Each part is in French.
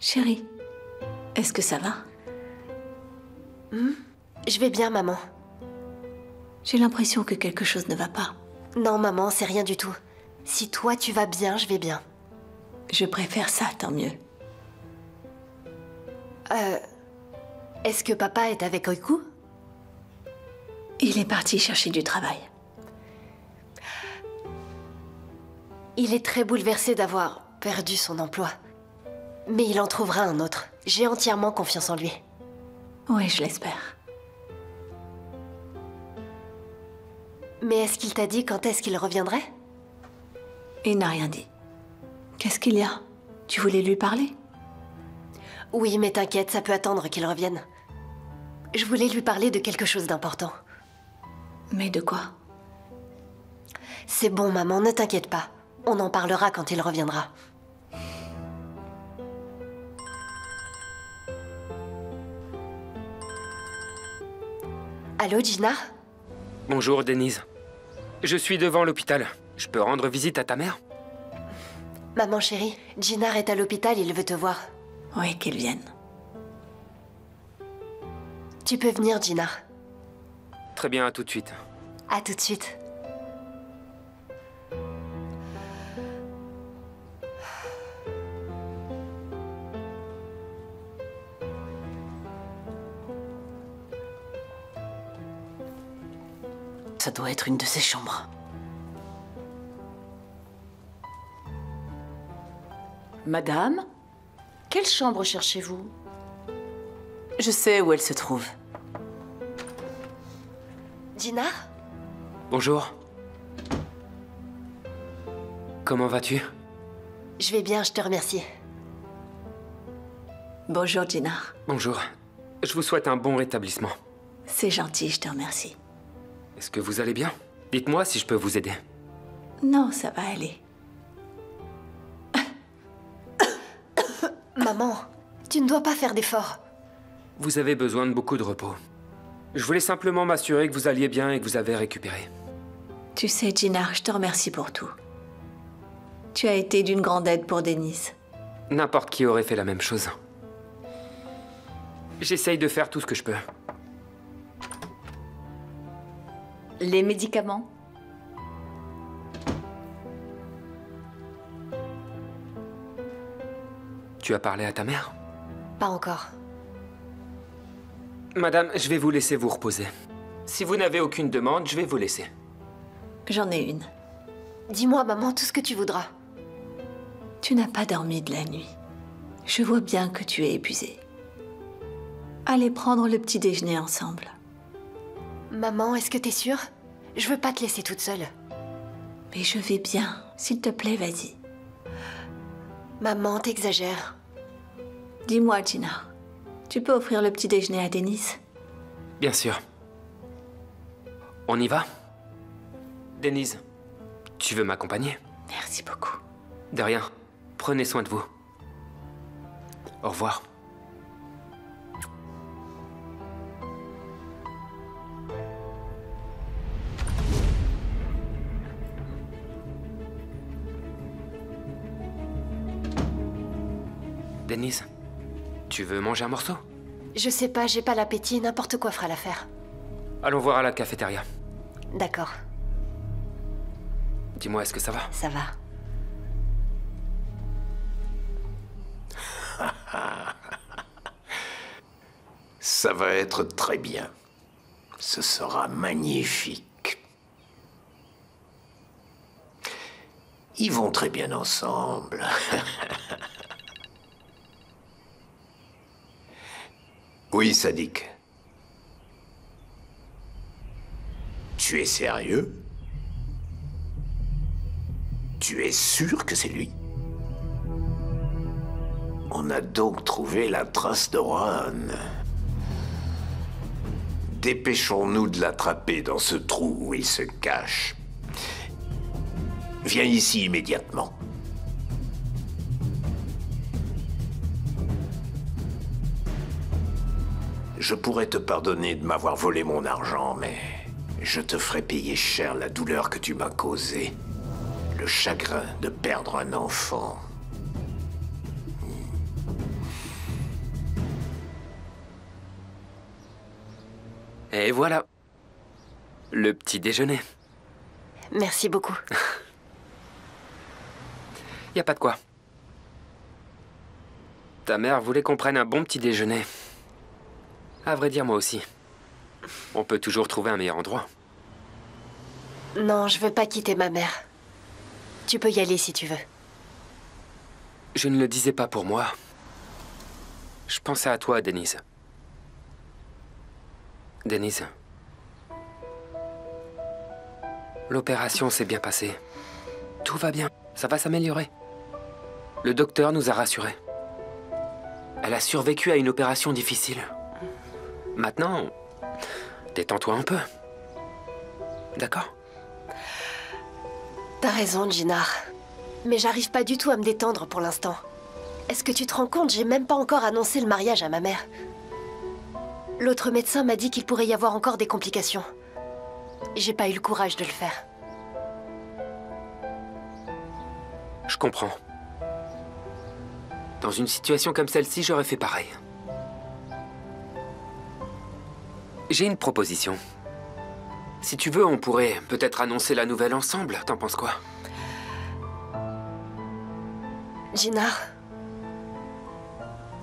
Chérie, est-ce que ça va? Je vais bien, maman. J'ai l'impression que quelque chose ne va pas. Non, maman, c'est rien du tout. Si toi, tu vas bien, je vais bien. Je préfère ça, tant mieux. Est-ce que papa est avec Oiku? Il est parti chercher du travail. Il est très bouleversé d'avoir perdu son emploi. Mais il en trouvera un autre. J'ai entièrement confiance en lui. Oui, je l'espère. Mais est-ce qu'il t'a dit quand est-ce qu'il reviendrait? Il n'a rien dit. Qu'est-ce qu'il y a? Tu voulais lui parler? Oui, mais t'inquiète, ça peut attendre qu'il revienne. Je voulais lui parler de quelque chose d'important. Mais de quoi? C'est bon, maman, ne t'inquiète pas. On en parlera quand il reviendra. Allô, Gina? Bonjour, Denise. Je suis devant l'hôpital. Je peux rendre visite à ta mère? Maman chérie, Gina est à l'hôpital, il veut te voir. Oui, qu'il vienne. Tu peux venir, Gina. Très bien, à tout de suite. À tout de suite. Ça doit être une de ses chambres. Madame, quelle chambre cherchez-vous? Je sais où elle se trouve. Gina? Bonjour. Comment vas-tu? Je vais bien, je te remercie. Bonjour, Gina. Bonjour. Je vous souhaite un bon rétablissement. C'est gentil, je te remercie. Est-ce que vous allez bien? Dites-moi si je peux vous aider. Non, ça va aller. Maman, tu ne dois pas faire d'efforts. Vous avez besoin de beaucoup de repos. Je voulais simplement m'assurer que vous alliez bien et que vous avez récupéré. Tu sais, Gina, je te remercie pour tout. Tu as été d'une grande aide pour Denise. N'importe qui aurait fait la même chose. J'essaye de faire tout ce que je peux. Les médicaments? Tu as parlé à ta mère? Pas encore. Madame, je vais vous laisser vous reposer. Si vous n'avez aucune demande, je vais vous laisser. J'en ai une. Dis-moi, maman, tout ce que tu voudras. Tu n'as pas dormi de la nuit. Je vois bien que tu es épuisée. Allez prendre le petit déjeuner ensemble. Maman, est-ce que t'es sûre? Je veux pas te laisser toute seule. Mais je vais bien. S'il te plaît, vas-y. Maman, t'exagères. Dis-moi, Gina. Tu peux offrir le petit déjeuner à Denise? Bien sûr. On y va? Denise, tu veux m'accompagner? Merci beaucoup. De rien. Prenez soin de vous. Au revoir. Denise, tu veux manger un morceau? Je sais pas, j'ai pas l'appétit, n'importe quoi fera l'affaire. Allons voir à la cafétéria. D'accord, Dis-moi, est-ce que ça va? ça va. Ça va être très bien. Ce sera magnifique. Ils vont très bien ensemble. Oui, Sadiq. Tu es sérieux? Tu es sûr que c'est lui? On a donc trouvé la trace de Rohan. Dépêchons-nous de l'attraper dans ce trou où il se cache. Viens ici immédiatement. Je pourrais te pardonner de m'avoir volé mon argent, mais je te ferai payer cher la douleur que tu m'as causée. Le chagrin de perdre un enfant. Et voilà. Le petit déjeuner. Merci beaucoup. Y a pas de quoi. Ta mère voulait qu'on prenne un bon petit déjeuner. À vrai dire, moi aussi. On peut toujours trouver un meilleur endroit. Non, je veux pas quitter ma mère. Tu peux y aller si tu veux. Je ne le disais pas pour moi. Je pensais à toi, Denise. Denise. L'opération s'est bien passée. Tout va bien. Ça va s'améliorer. Le docteur nous a rassurés. Elle a survécu à une opération difficile. Maintenant, détends-toi un peu. D'accord? T'as raison, Jinar. Mais j'arrive pas du tout à me détendre pour l'instant. Est-ce que tu te rends compte, j'ai même pas encore annoncé le mariage à ma mère. L'autre médecin m'a dit qu'il pourrait y avoir encore des complications. J'ai pas eu le courage de le faire. Je comprends. Dans une situation comme celle-ci, j'aurais fait pareil. J'ai une proposition. Si tu veux, on pourrait peut-être annoncer la nouvelle ensemble. T'en penses quoi? Jinar,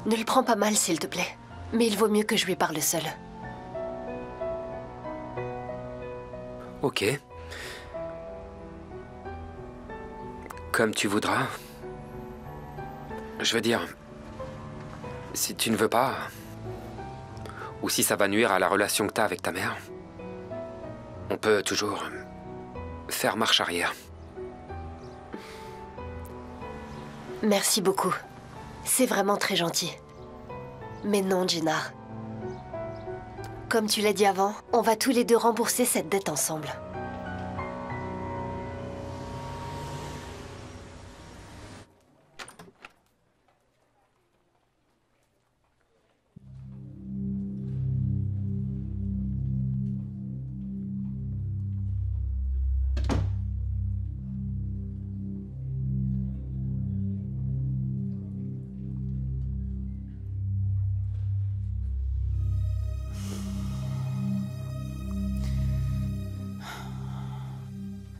ne le prends pas mal, s'il te plaît. Mais il vaut mieux que je lui parle seule. Ok. Comme tu voudras. Je veux dire, si tu ne veux pas, ou si ça va nuire à la relation que t'as avec ta mère, on peut toujours faire marche arrière. Merci beaucoup. C'est vraiment très gentil. Mais non, Jinar. Comme tu l'as dit avant, on va tous les deux rembourser cette dette ensemble.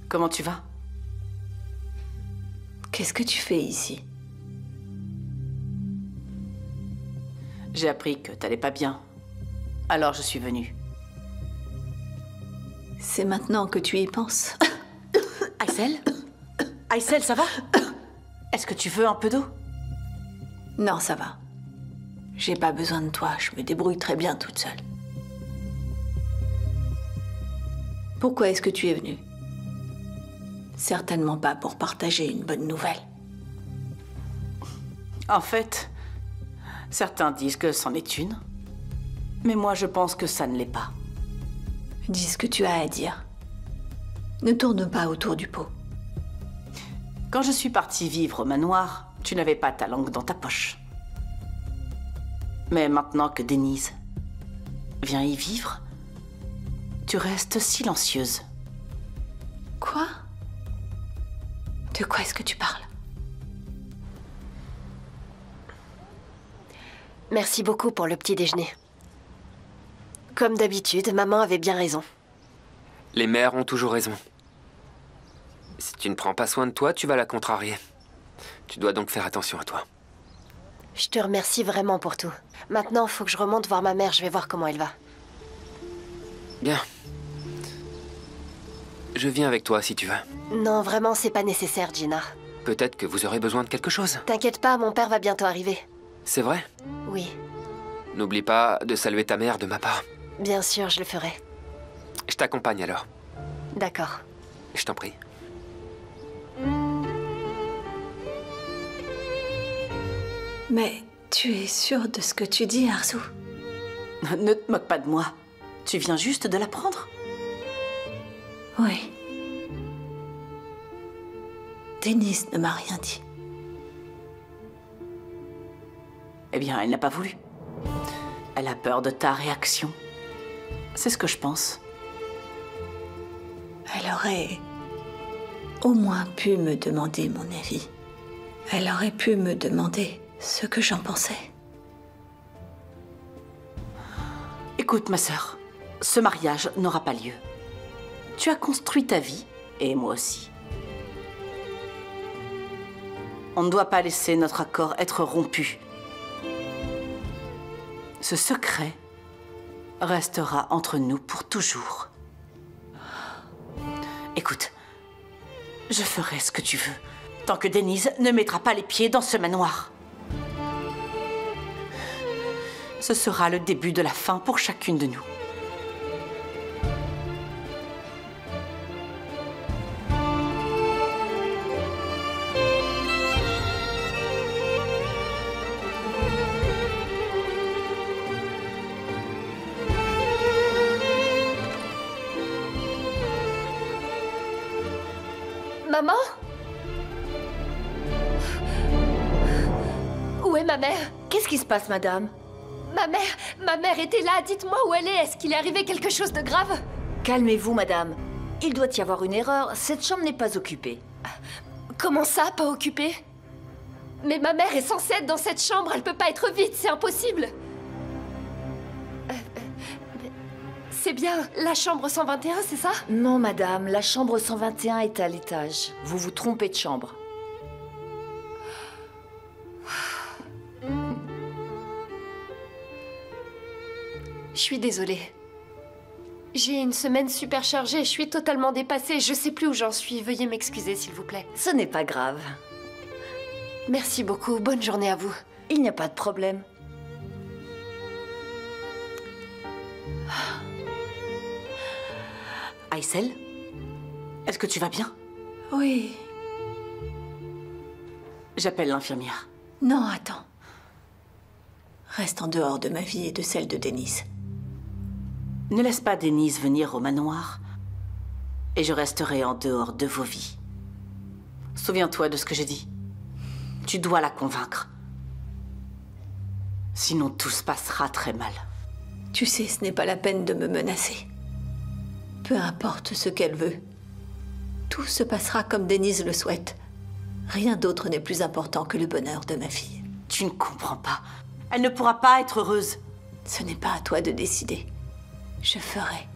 Comment tu vas? Qu'est-ce que tu fais ici? J'ai appris que t'allais pas bien. Alors je suis venue. C'est maintenant que tu y penses. Aysel? Aysel, ça va? Est-ce que tu veux un peu d'eau? Non, ça va. J'ai pas besoin de toi, je me débrouille très bien toute seule. Pourquoi est-ce que tu es venue? Certainement pas pour partager une bonne nouvelle. En fait, certains disent que c'en est une. Mais moi, je pense que ça ne l'est pas. Dis ce que tu as à dire. Ne tourne pas autour du pot. Quand je suis partie vivre au manoir, tu n'avais pas ta langue dans ta poche. Mais maintenant que Denise vient y vivre, tu restes silencieuse. Quoi? De quoi est-ce que tu parles? Merci beaucoup pour le petit déjeuner. Comme d'habitude, maman avait bien raison. Les mères ont toujours raison. Si tu ne prends pas soin de toi, tu vas la contrarier. Tu dois donc faire attention à toi. Je te remercie vraiment pour tout. Maintenant, faut que je remonte voir ma mère, je vais voir comment elle va. Bien. Je viens avec toi si tu veux. Non, vraiment, c'est pas nécessaire, Jinar. Peut-être que vous aurez besoin de quelque chose. T'inquiète pas, mon père va bientôt arriver. C'est vrai? Oui, N'oublie pas de saluer ta mère de ma part. bien sûr, je le ferai. Je t'accompagne alors. D'accord. Je t'en prie. Mais tu es sûre de ce que tu dis, Arzu? Ne te moque pas de moi. Tu viens juste de l'apprendre. Oui. Denise ne m'a rien dit. Eh bien, elle n'a pas voulu. Elle a peur de ta réaction. C'est ce que je pense. Elle aurait au moins pu me demander mon avis. Elle aurait pu me demander ce que j'en pensais. Écoute, ma sœur, Ce mariage n'aura pas lieu. Tu as construit ta vie, et moi aussi. On ne doit pas laisser notre accord être rompu. Ce secret restera entre nous pour toujours. Écoute, je ferai ce que tu veux, tant que Denise ne mettra pas les pieds dans ce manoir. Ce sera le début de la fin pour chacune de nous. Maman? Où est ma mère? Qu'est-ce qui se passe, madame? Ma mère était là, dites-moi où elle est. Est-ce qu'il est arrivé quelque chose de grave? Calmez-vous, madame. Il doit y avoir une erreur. Cette chambre n'est pas occupée. Comment ça, pas occupée? Mais ma mère est censée être dans cette chambre, elle peut pas être vide, c'est impossible. C'est bien la chambre 121, c'est ça? Non, madame, la chambre 121 est à l'étage. Vous vous trompez de chambre. Je suis désolée. J'ai une semaine super chargée, je suis totalement dépassée, je sais plus où j'en suis. Veuillez m'excuser, s'il vous plaît. Ce n'est pas grave. Merci beaucoup, bonne journée à vous. Il n'y a pas de problème. Aysel, est-ce que tu vas bien? Oui. J'appelle l'infirmière. Non, attends. Reste en dehors de ma vie et de celle de Denise. Ne laisse pas Denise venir au manoir et je resterai en dehors de vos vies. Souviens-toi de ce que j'ai dit. Tu dois la convaincre. Sinon, tout se passera très mal. Tu sais, ce n'est pas la peine de me menacer. Peu importe ce qu'elle veut. Tout se passera comme Denise le souhaite. Rien d'autre n'est plus important que le bonheur de ma fille. Tu ne comprends pas. Elle ne pourra pas être heureuse. Ce n'est pas à toi de décider. Je ferai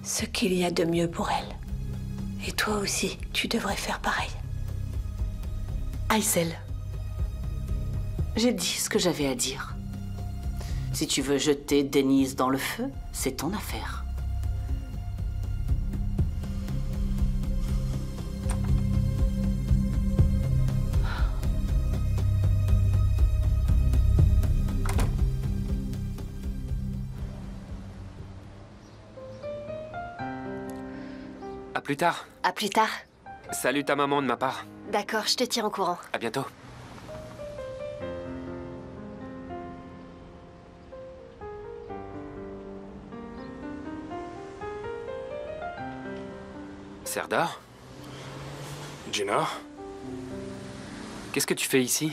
ce qu'il y a de mieux pour elle. Et toi aussi, tu devrais faire pareil. Aysel, j'ai dit ce que j'avais à dire. Si tu veux jeter Denise dans le feu, c'est ton affaire. À plus tard. À plus tard. Salut ta maman de ma part. D'accord, je te tiens au courant. À bientôt. Serdar? Gina, Qu'est-ce que tu fais ici?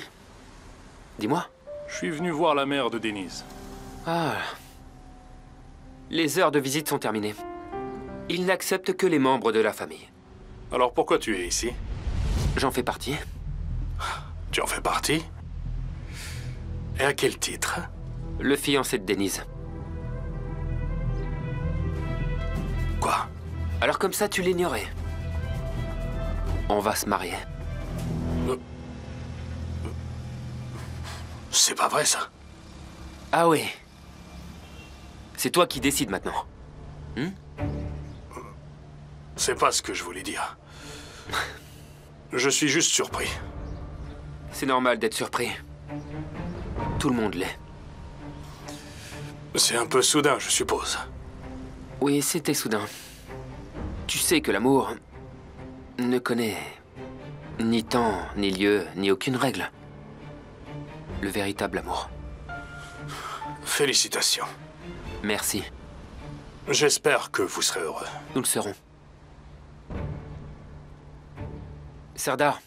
Dis-moi. je suis venu voir la mère de Denise. Ah. Les heures de visite sont terminées. Il n'accepte que les membres de la famille. Alors pourquoi tu es ici? J'en fais partie. Tu en fais partie? Et à quel titre? Le fiancé de Denise. Quoi? Alors comme ça, tu l'ignorais. On va se marier. C'est pas vrai, ça. Ah oui. C'est toi qui décides maintenant. C'est pas ce que je voulais dire. Je suis juste surpris. C'est normal d'être surpris. Tout le monde l'est. C'est un peu soudain, je suppose. Oui, c'était soudain. Tu sais que l'amour ne connaît ni temps, ni lieu, ni aucune règle. Le véritable amour. Félicitations. Merci. J'espère que vous serez heureux. Nous le serons. Serdar.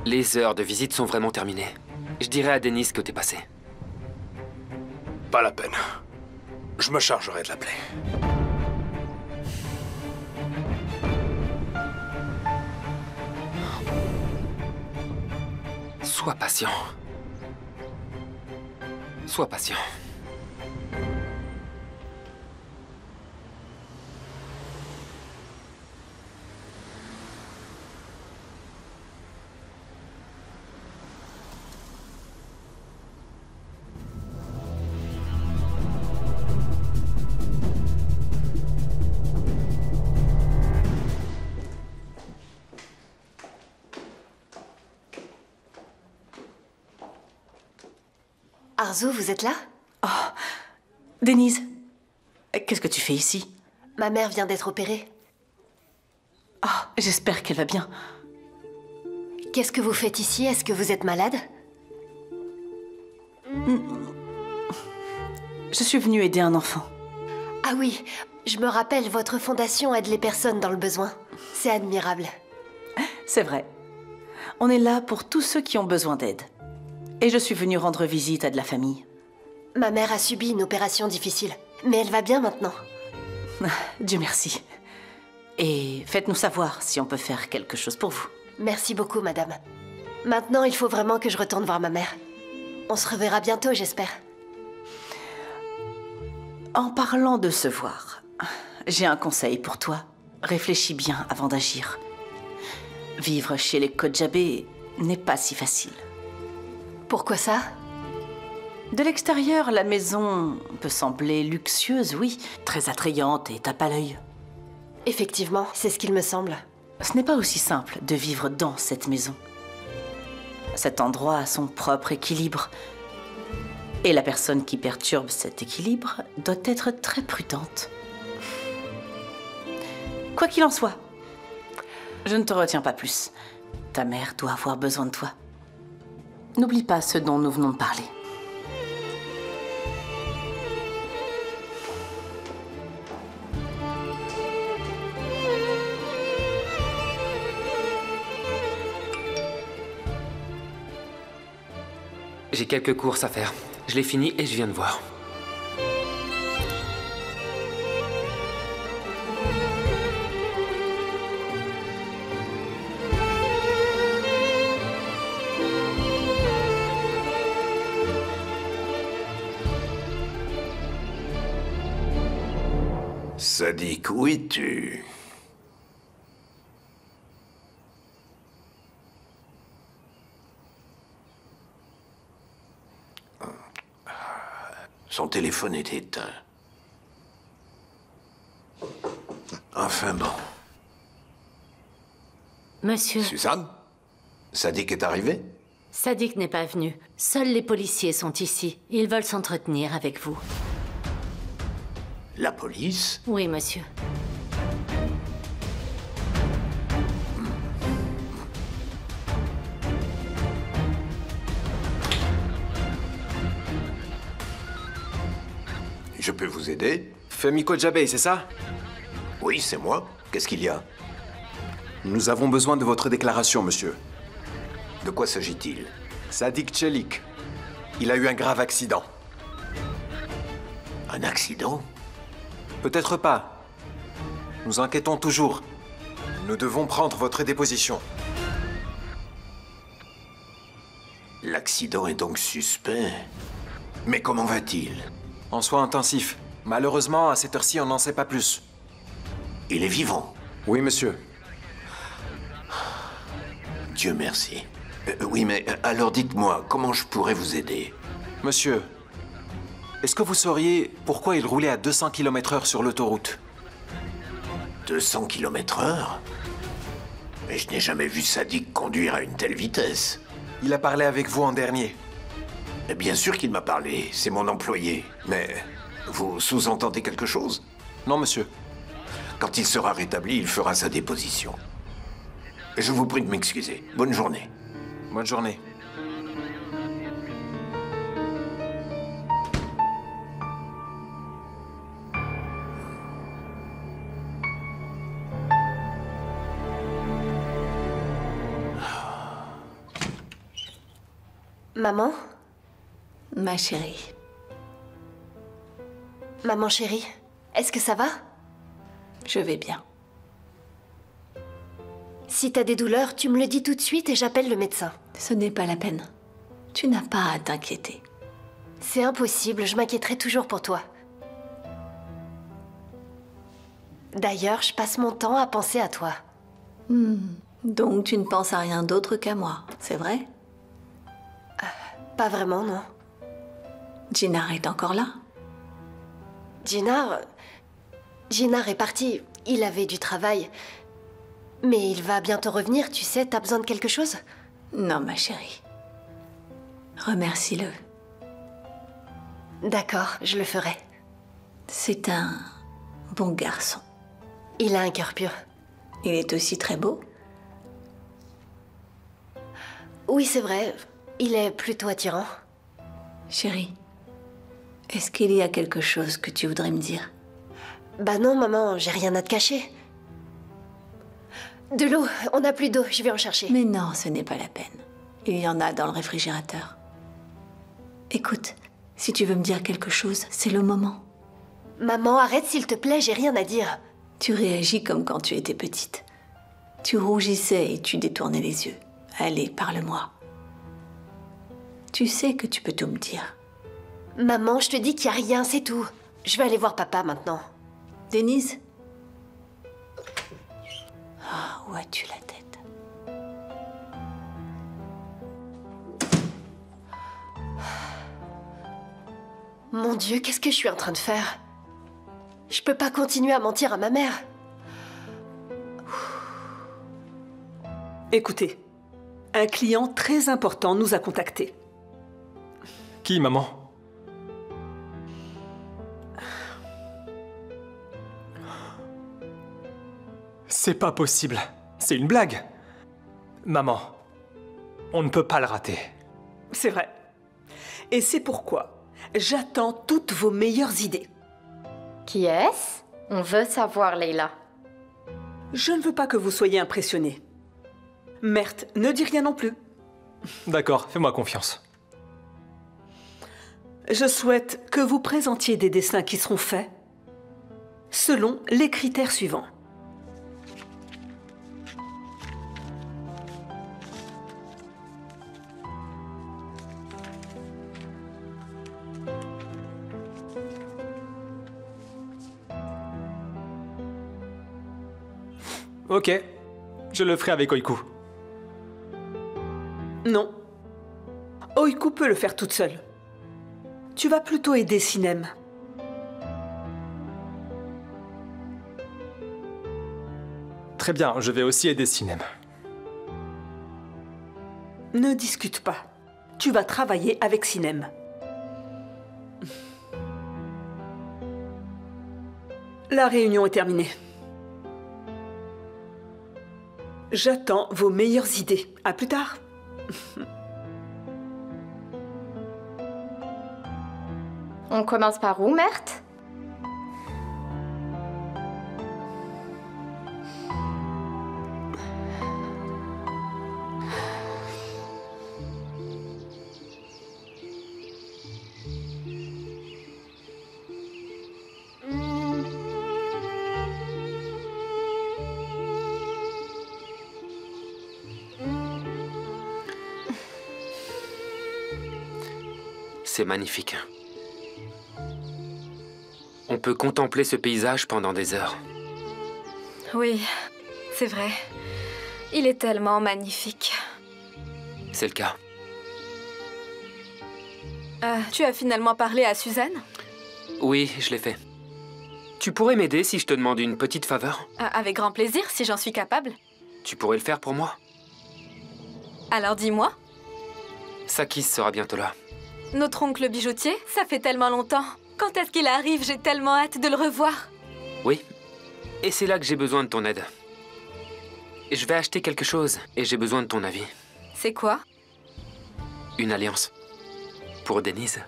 Les heures de visite sont vraiment terminées. Je dirai à Denise que t'es passé. Pas la peine. Je me chargerai de l'appeler. Sois patient. Sois patient. Arzu, vous êtes là? Denise, qu'est-ce que tu fais ici? Ma mère vient d'être opérée. J'espère qu'elle va bien. Qu'est-ce que vous faites ici? Est-ce que vous êtes malade? Je suis venue aider un enfant. Ah oui, je me rappelle, votre fondation aide les personnes dans le besoin. C'est admirable. C'est vrai. On est là pour tous ceux qui ont besoin d'aide. Et je suis venue rendre visite à de la famille. Ma mère a subi une opération difficile, mais elle va bien maintenant. Dieu merci. Et faites-nous savoir si on peut faire quelque chose pour vous. Merci beaucoup, madame. Maintenant, il faut vraiment que je retourne voir ma mère. On se reverra bientôt, j'espère. En parlant de se voir, j'ai un conseil pour toi. Réfléchis bien avant d'agir. Vivre chez les Kodjabé n'est pas si facile. Pourquoi ça? De l'extérieur, la maison peut sembler luxueuse, oui, très attrayante et tape à l'œil. Effectivement, c'est ce qu'il me semble. Ce n'est pas aussi simple de vivre dans cette maison. Cet endroit a son propre équilibre. Et la personne qui perturbe cet équilibre doit être très prudente. Quoi qu'il en soit, je ne te retiens pas plus. Ta mère doit avoir besoin de toi. N'oublie pas ce dont nous venons de parler. J'ai quelques courses à faire. Je l'ai fini et je viens de voir. Sadiq, où es-tu? Son téléphone est éteint. Enfin bon. Monsieur, Suzanne? Sadiq est arrivé? Sadiq n'est pas venu. Seuls les policiers sont ici. Ils veulent s'entretenir avec vous. La police? Oui, monsieur. Je peux vous aider? Femi Kodjabé, c'est ça? Oui, c'est moi. Qu'est-ce qu'il y a? Nous avons besoin de votre déclaration, monsieur. De quoi s'agit-il? Sadiq Çelik. Il a eu un grave accident. Un accident? Peut-être pas. Nous enquêtons toujours. Nous devons prendre votre déposition. L'accident est donc suspect. Mais comment va-t-il? En soins intensifs. Malheureusement, à cette heure-ci, on n'en sait pas plus. Il est vivant? Oui, monsieur. Dieu merci. Oui, mais alors dites-moi, comment je pourrais vous aider? Monsieur, est-ce que vous sauriez pourquoi il roulait à 200 km/h sur l'autoroute? 200 km/h? Mais je n'ai jamais vu Sadiq conduire à une telle vitesse. Il a parlé avec vous en dernier. Bien sûr qu'il m'a parlé, c'est mon employé. Mais vous sous-entendez quelque chose? Non, monsieur. Quand il sera rétabli, il fera sa déposition. Je vous prie de m'excuser. Bonne journée. Bonne journée. Maman? Ma chérie, Maman chérie, est-ce que ça va? je vais bien. Si t'as des douleurs, tu me le dis tout de suite et j'appelle le médecin. Ce n'est pas la peine. Tu n'as pas à t'inquiéter. C'est impossible, je m'inquiéterai toujours pour toi. D'ailleurs, je passe mon temps à penser à toi. Donc tu ne penses à rien d'autre qu'à moi, c'est vrai? Pas vraiment, non. Jinnar est encore là? Jinnar est parti. Il avait du travail. Mais il va bientôt revenir, tu sais, t'as besoin de quelque chose? Non, ma chérie. Remercie-le. D'accord, je le ferai. C'est un bon garçon. Il a un cœur pur. Il est aussi très beau. Oui, c'est vrai. Il est plutôt attirant. Chérie, est-ce qu'il y a quelque chose que tu voudrais me dire? Bah non, maman, j'ai rien à te cacher. De l'eau, on n'a plus d'eau, je vais en chercher. Mais non, ce n'est pas la peine. Il y en a dans le réfrigérateur. Écoute, si tu veux me dire quelque chose, c'est le moment. Maman, arrête s'il te plaît, j'ai rien à dire. Tu réagis comme quand tu étais petite. Tu rougissais et tu détournais les yeux. Allez, parle-moi. Tu sais que tu peux tout me dire. Maman, je te dis qu'il n'y a rien, c'est tout. Je vais aller voir papa maintenant. Denise? Ah, où as-tu la tête? Mon Dieu, qu'est-ce que je suis en train de faire? Je peux pas continuer à mentir à ma mère. Écoutez, un client très important nous a contactés. Qui, maman? C'est pas possible. C'est une blague. Maman, on ne peut pas le rater. C'est vrai. Et c'est pourquoi j'attends toutes vos meilleures idées. Qui est-ce? On veut savoir, Leila. Je ne veux pas que vous soyez impressionnés. Mert, ne dis rien non plus. D'accord, fais-moi confiance. Je souhaite que vous présentiez des dessins qui seront faits selon les critères suivants. Ok, je le ferai avec Oiku. Non. Oiku peut le faire toute seule. Tu vas plutôt aider Sinem. Très bien, je vais aussi aider Sinem. Ne discute pas. Tu vas travailler avec Sinem. La réunion est terminée. J'attends vos meilleures idées. À plus tard. On commence par où, Mert? C'est magnifique. On peut contempler ce paysage pendant des heures. Oui, c'est vrai. Il est tellement magnifique. C'est le cas. Tu as finalement parlé à Suzanne? Oui, je l'ai fait. Tu pourrais m'aider si je te demande une petite faveur? Avec grand plaisir, si j'en suis capable. Tu pourrais le faire pour moi? Alors dis-moi. Sakis sera bientôt là. Notre oncle bijoutier, ça fait tellement longtemps. Quand est-ce qu'il arrive? J'ai tellement hâte de le revoir. Oui, et c'est là que j'ai besoin de ton aide. Je vais acheter quelque chose et j'ai besoin de ton avis. C'est quoi? Une alliance. Pour Denise.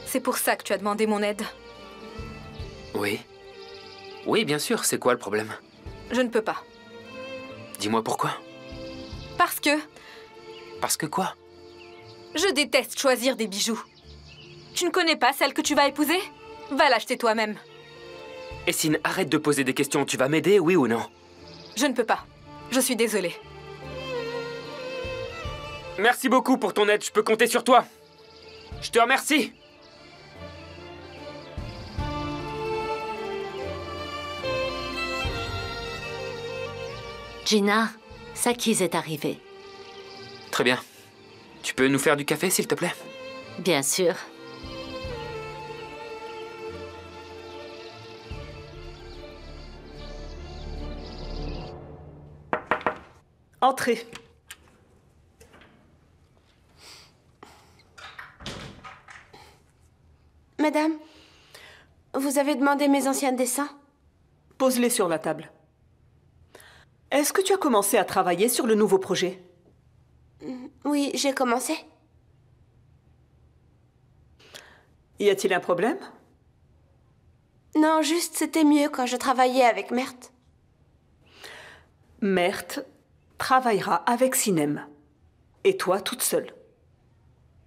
C'est pour ça que tu as demandé mon aide. Oui. Oui, bien sûr, c'est quoi le problème? Je ne peux pas. Dis-moi pourquoi. Parce que... Parce que quoi? Je déteste choisir des bijoux. Tu ne connais pas celle que tu vas épouser? Va l'acheter toi-même. Essine, arrête de poser des questions. Tu vas m'aider, oui ou non? Je ne peux pas. Je suis désolée. Merci beaucoup pour ton aide. Je peux compter sur toi. Je te remercie. Gina, Sakis est arrivé. Très bien. Tu peux nous faire du café, s'il te plaît? Bien sûr. Entrez. Madame, vous avez demandé mes anciens dessins? Pose-les sur la table. Est-ce que tu as commencé à travailler sur le nouveau projet? Oui, j'ai commencé. Y a-t-il un problème? Non, juste c'était mieux quand je travaillais avec Mert. Mert travaillera avec Sinem. Et toi, toute seule.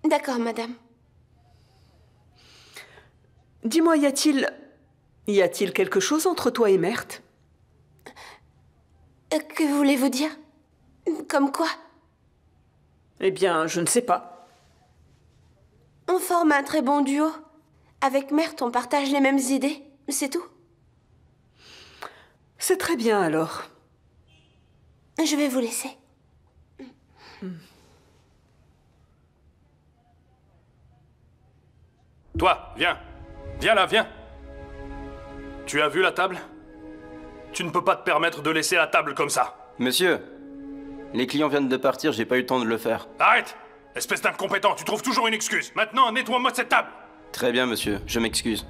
D'accord, madame. Dis-moi, y a-t-il quelque chose entre toi et Mert? Que voulez-vous dire? Comme quoi? Eh bien, je ne sais pas. On forme un très bon duo. Avec Mert, on partage les mêmes idées. C'est tout. C'est très bien, alors. Je vais vous laisser. Toi, viens. Viens là, viens. Tu as vu la table? Tu ne peux pas te permettre de laisser la table comme ça. Monsieur, les clients viennent de partir, j'ai pas eu le temps de le faire. Arrête! Espèce d'incompétent, tu trouves toujours une excuse. Maintenant, nettoie-moi cette table. Très bien, monsieur, je m'excuse.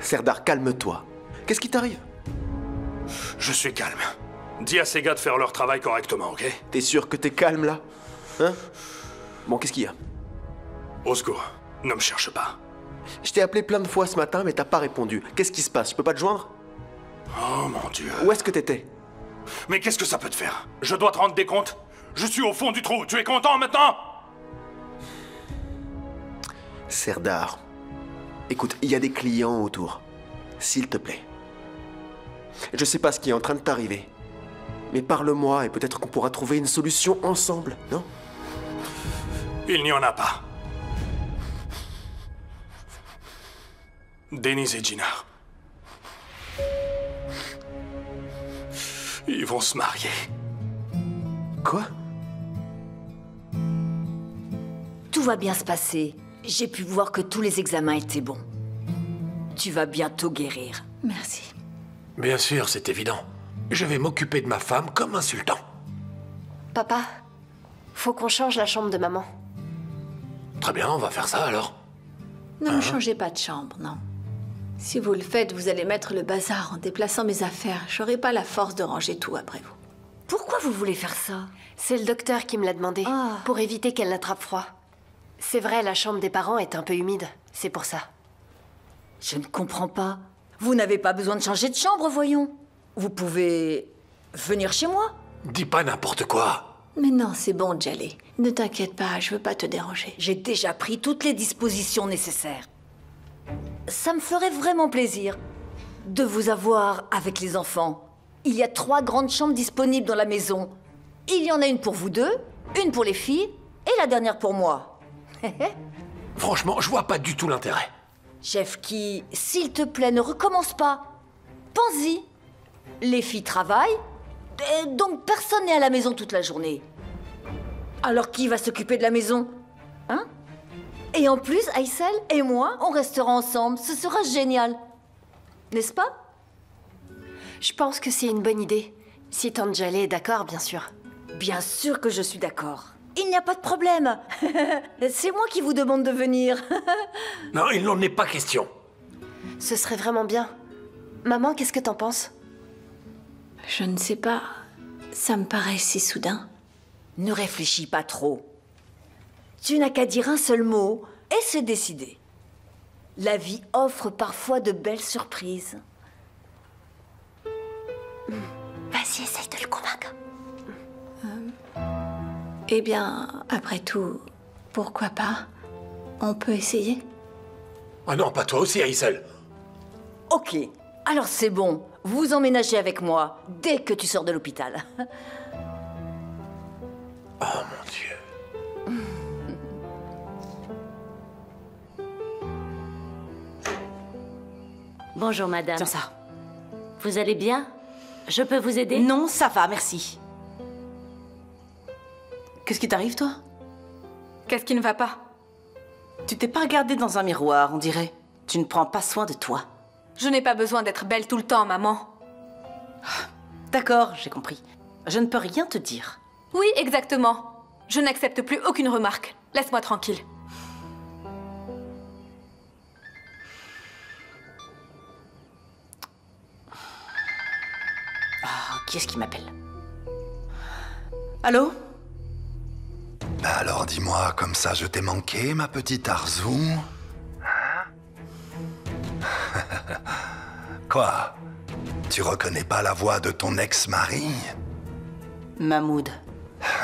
Serdar, calme-toi. Qu'est-ce qui t'arrive? Je suis calme. Dis à ces gars de faire leur travail correctement, ok? T'es sûr que t'es calme, là? Hein? Bon, qu'est-ce qu'il y a? Au secours, ne me cherche pas. Je t'ai appelé plein de fois ce matin, mais t'as pas répondu. Qu'est-ce qui se passe? Je peux pas te joindre? Oh mon Dieu. Où est-ce que t'étais? Mais qu'est-ce que ça peut te faire? Je dois te rendre des comptes? Je suis au fond du trou, tu es content maintenant? Serdar, écoute, il y a des clients autour. S'il te plaît. Je sais pas ce qui est en train de t'arriver. Mais parle-moi et peut-être qu'on pourra trouver une solution ensemble, non? Il n'y en a pas. Denise et Gina. Ils vont se marier. Quoi? Tout va bien se passer. J'ai pu voir que tous les examens étaient bons. Tu vas bientôt guérir. Merci. Bien sûr, c'est évident. Je vais m'occuper de ma femme comme un sultan. Papa, faut qu'on change la chambre de maman. Très bien, on va faire ça alors. Ne me changez pas de chambre, non. Si vous le faites, vous allez mettre le bazar en déplaçant mes affaires. J'aurai pas la force de ranger tout après vous. Pourquoi vous voulez faire ça? C'est le docteur qui me l'a demandé, pour éviter qu'elle n'attrape froid. C'est vrai, la chambre des parents est un peu humide, c'est pour ça. Je ne comprends pas. Vous n'avez pas besoin de changer de chambre, voyons. Vous pouvez venir chez moi. Dis pas n'importe quoi. Mais non, c'est bon, Djallé. Ne t'inquiète pas, je veux pas te déranger. J'ai déjà pris toutes les dispositions nécessaires. Ça me ferait vraiment plaisir de vous avoir avec les enfants. Il y a 3 grandes chambres disponibles dans la maison. Il y en a une pour vous deux, une pour les filles et la dernière pour moi. Franchement, je vois pas du tout l'intérêt. Chefki, s'il te plaît, ne recommence pas. Pense-y. Les filles travaillent, et donc personne n'est à la maison toute la journée. Alors qui va s'occuper de la maison? Hein? Et en plus, Aïssel et moi, on restera ensemble. Ce sera génial. N'est-ce pas? Je pense que c'est une bonne idée. Si Tante Djallé est d'accord, bien sûr. Bien sûr que je suis d'accord. Il n'y a pas de problème. C'est moi qui vous demande de venir. Non, il n'en est pas question. Ce serait vraiment bien. Maman, qu'est-ce que t'en penses? Je ne sais pas. Ça me paraît si soudain. Ne réfléchis pas trop. Tu n'as qu'à dire un seul mot et c'est décidé. La vie offre parfois de belles surprises. Vas-y, essaye de le convaincre. Eh bien, après tout, pourquoi pas? On peut essayer? Ah non, pas toi aussi, Aïssel. Ok, alors c'est bon. Vous emménagez avec moi dès que tu sors de l'hôpital. Oh mon Dieu. Bonjour, madame. Tiens ça. Vous allez bien? Je peux vous aider? Non, ça va, merci. Qu'est-ce qui t'arrive, toi? Qu'est-ce qui ne va pas? Tu t'es pas regardée dans un miroir, on dirait. Tu ne prends pas soin de toi. Je n'ai pas besoin d'être belle tout le temps, maman. D'accord, j'ai compris. Je ne peux rien te dire. Oui, exactement. Je n'accepte plus aucune remarque. Laisse-moi tranquille. Ah, qui est-ce qui m'appelle? Allô? Bah alors dis-moi, comme ça je t'ai manqué, ma petite Arzu? Quoi? Tu reconnais pas la voix de ton ex-mari? Mahmoud.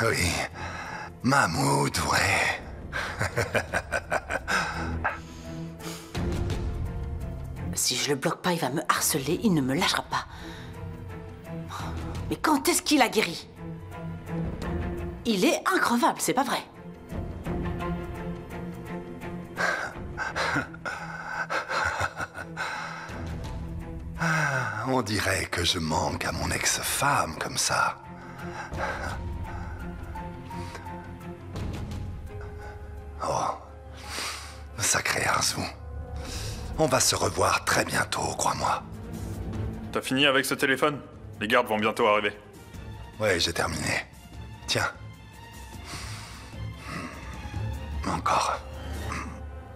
Oui, Mahmoud, ouais. Si je le bloque pas, il va me harceler, il ne me lâchera pas. Mais quand est-ce qu'il a guéri? Il est increvable, c'est pas vrai. On dirait que je manque à mon ex-femme comme ça. Oh, sacré Arzu. On va se revoir très bientôt, crois-moi. T'as fini avec ce téléphone? Les gardes vont bientôt arriver. Ouais, j'ai terminé. Tiens. Encore.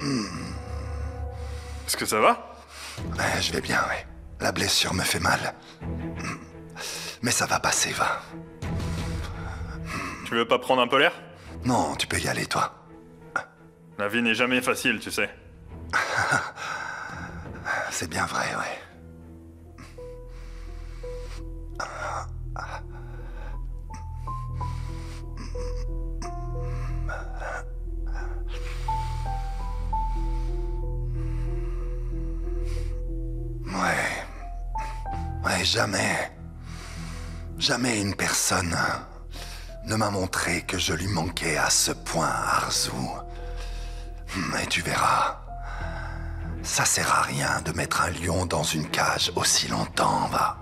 Est-ce que ça va? Ouais, je vais bien, ouais. La blessure me fait mal. Mais ça va passer, va. Tu veux pas prendre un peu l'air? Non, tu peux y aller, toi. La vie n'est jamais facile, tu sais. C'est bien vrai, ouais. Ouais, jamais une personne ne m'a montré que je lui manquais à ce point, Arzu. Et tu verras, ça sert à rien de mettre un lion dans une cage aussi longtemps, va.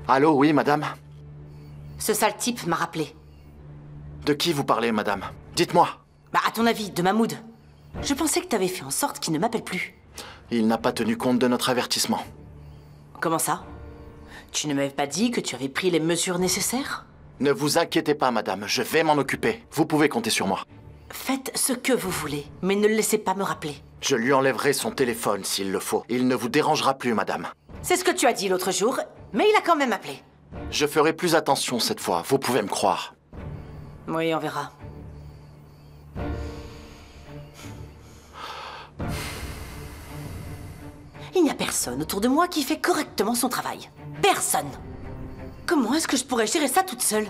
Allô, oui, madame? Ce sale type m'a rappelé. De qui vous parlez, madame? Dites-moi. Bah, à ton avis, de Mahmoud. Je pensais que t'avais fait en sorte qu'il ne m'appelle plus. Il n'a pas tenu compte de notre avertissement. Comment ça? Tu ne m'avais pas dit que tu avais pris les mesures nécessaires? Ne vous inquiétez pas, madame, je vais m'en occuper. Vous pouvez compter sur moi. Faites ce que vous voulez, mais ne le laissez pas me rappeler. Je lui enlèverai son téléphone s'il le faut. Il ne vous dérangera plus, madame. C'est ce que tu as dit l'autre jour, mais il a quand même appelé. Je ferai plus attention cette fois, vous pouvez me croire. Oui, on verra. Il n'y a personne autour de moi qui fait correctement son travail. Personne. Comment est-ce que je pourrais gérer ça toute seule?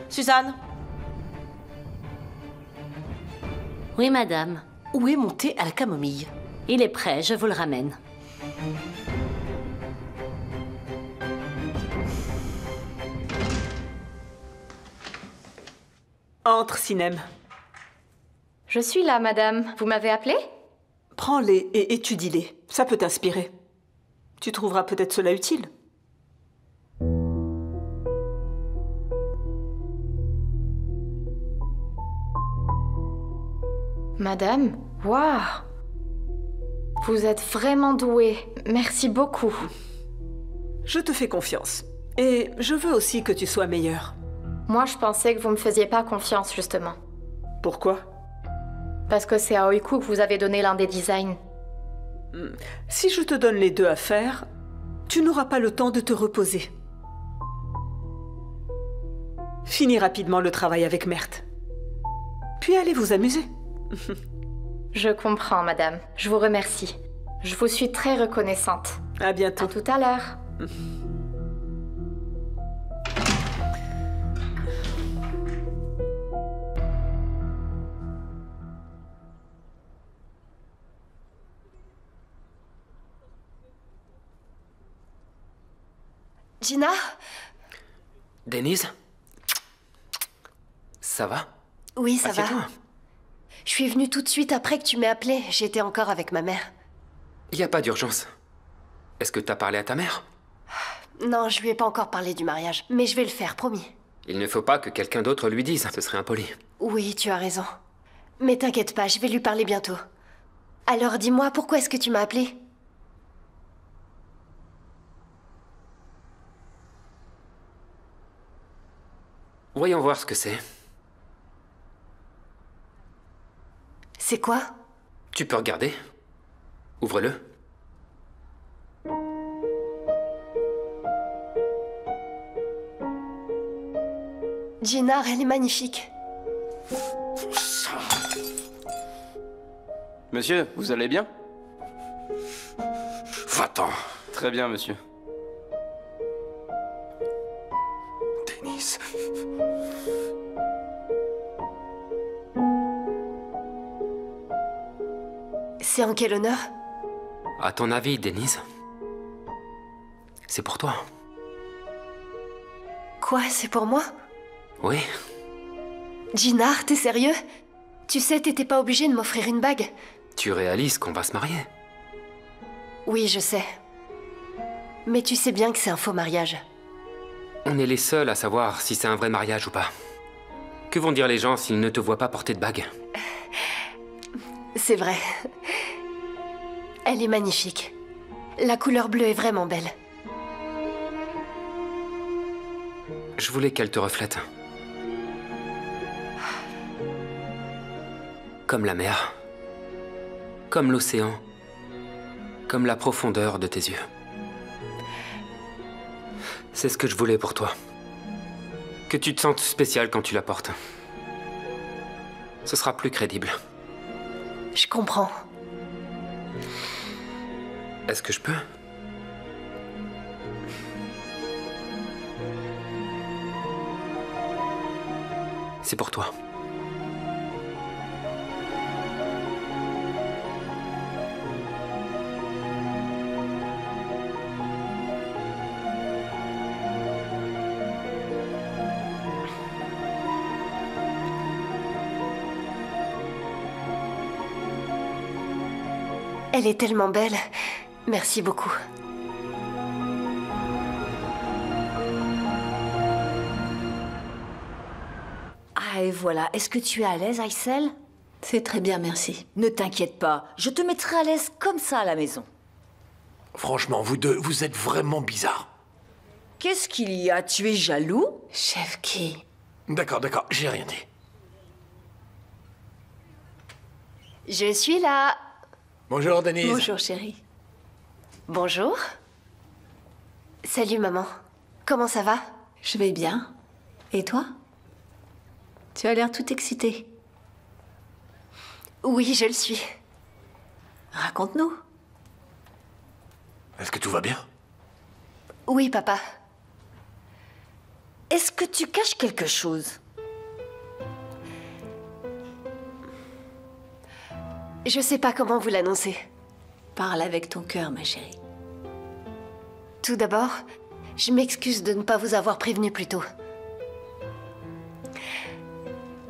Suzanne? Oui, madame. Où est mon thé à la camomille? Il est prêt, je vous le ramène. Entre, Sinem. Je suis là, madame. Vous m'avez appelé? Prends-les et étudie-les. Ça peut t'inspirer. Tu trouveras peut-être cela utile. Madame, waouh! Vous êtes vraiment douée. Merci beaucoup. Je te fais confiance. Et je veux aussi que tu sois meilleure. Moi, je pensais que vous me faisiez pas confiance, justement. Pourquoi? Parce que c'est à Oiku que vous avez donné l'un des designs. Si je te donne les deux à faire, tu n'auras pas le temps de te reposer. Finis rapidement le travail avec Mert. Puis allez vous amuser. Je comprends, madame. Je vous remercie. Je vous suis très reconnaissante. À bientôt. À tout à l'heure. Gina? Denise? Ça va? Oui, ça va. Assieds-toi. Je suis venue tout de suite après que tu m'aies appelé. J'étais encore avec ma mère. Il n'y a pas d'urgence. Est-ce que t'as parlé à ta mère? Non, je lui ai pas encore parlé du mariage. Mais je vais le faire, promis. Il ne faut pas que quelqu'un d'autre lui dise, ce serait impoli. Oui, tu as raison. Mais t'inquiète pas, je vais lui parler bientôt. Alors dis-moi, pourquoi est-ce que tu m'as appelé? Voyons voir ce que c'est. C'est quoi? Tu peux regarder. Ouvre-le. Gina, elle est magnifique. Monsieur, vous allez bien? Va-t'en. Très bien, monsieur. Denise. C'est en quel honneur? À ton avis, Denise? C'est pour toi. Quoi, c'est pour moi? Oui. Gina, t'es sérieux? Tu sais, t'étais pas obligée de m'offrir une bague. Tu réalises qu'on va se marier? Oui, je sais. Mais tu sais bien que c'est un faux mariage. On est les seuls à savoir si c'est un vrai mariage ou pas. Que vont dire les gens s'ils ne te voient pas porter de bague? C'est vrai. Elle est magnifique. La couleur bleue est vraiment belle. Je voulais qu'elle te reflète. Comme la mer. Comme l'océan. Comme la profondeur de tes yeux. C'est ce que je voulais pour toi. Que tu te sentes spécial quand tu la portes. Ce sera plus crédible. Je comprends. Est-ce que je peux? C'est pour toi. Elle est tellement belle. Merci beaucoup. Ah, et voilà. Est-ce que tu es à l'aise, Aïssel? C'est très bien, merci. Ne t'inquiète pas. Je te mettrai à l'aise comme ça à la maison. Franchement, vous deux, vous êtes vraiment bizarres. Qu'est-ce qu'il y a? Tu es jaloux? Chef qui? D'accord, j'ai rien dit. Je suis là. Bonjour, Denise. Bonjour, chérie. Bonjour. Salut, maman. Comment ça va? Je vais bien. Et toi? Tu as l'air tout excitée. Oui, je le suis. Raconte-nous. Est-ce que tout va bien? Oui, papa. Est-ce que tu caches quelque chose? Je sais pas comment vous l'annoncer. Parle avec ton cœur, ma chérie. Tout d'abord, je m'excuse de ne pas vous avoir prévenu plus tôt.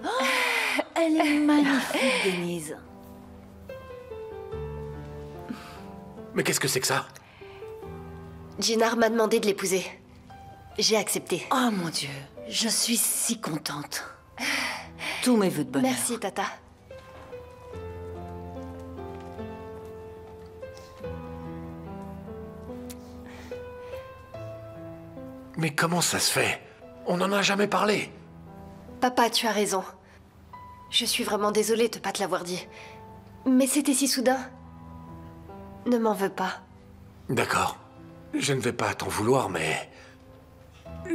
Oh, elle est magnifique, Denise. Mais qu'est-ce que c'est que ça? Ginar m'a demandé de l'épouser. J'ai accepté. Oh mon Dieu, je suis si contente. Tous mes vœux de bonheur. Merci, Tata. Mais comment ça se fait? On n'en a jamais parlé. Papa, tu as raison. Je suis vraiment désolée de ne pas te l'avoir dit. Mais c'était si soudain. Ne m'en veux pas. D'accord. Je ne vais pas t'en vouloir, mais...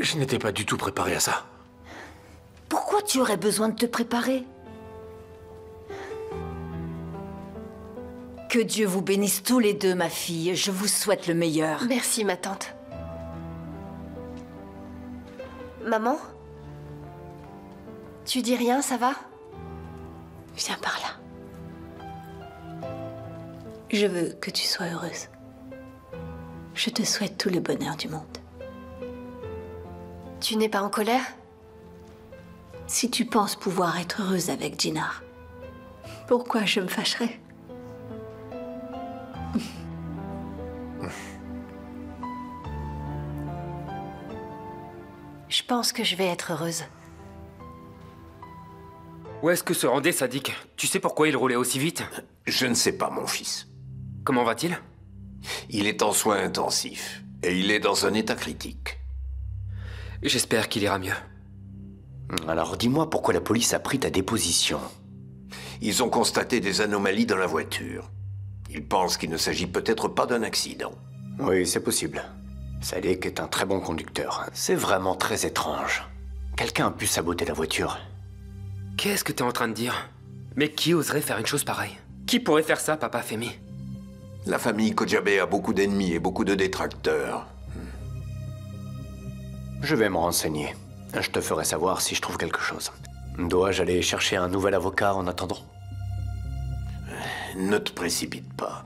je n'étais pas du tout préparé à ça. Pourquoi tu aurais besoin de te préparer? Que Dieu vous bénisse tous les deux, ma fille. Je vous souhaite le meilleur. Merci, ma tante. Maman? Tu dis rien, ça va? Viens par là. Je veux que tu sois heureuse. Je te souhaite tout le bonheur du monde. Tu n'es pas en colère? Si tu penses pouvoir être heureuse avec Jinar, pourquoi je me fâcherais? Je pense que je vais être heureuse. Où est-ce que se rendait Sadiq? Tu sais pourquoi il roulait aussi vite? Je ne sais pas, mon fils. Comment va-t-il? Il est en soins intensifs, et il est dans un état critique. J'espère qu'il ira mieux. Alors dis-moi pourquoi la police a pris ta déposition. Ils ont constaté des anomalies dans la voiture. Ils pensent qu'il ne s'agit peut-être pas d'un accident. Oui, c'est possible. Sadiq est un très bon conducteur. C'est vraiment très étrange. Quelqu'un a pu saboter la voiture. Qu'est-ce que t'es en train de dire? Mais qui oserait faire une chose pareille? Qui pourrait faire ça, papa Femi? La famille Kojabé a beaucoup d'ennemis et beaucoup de détracteurs. Je vais me renseigner. Je te ferai savoir si je trouve quelque chose. Dois-je aller chercher un nouvel avocat en attendant? Ne te précipite pas.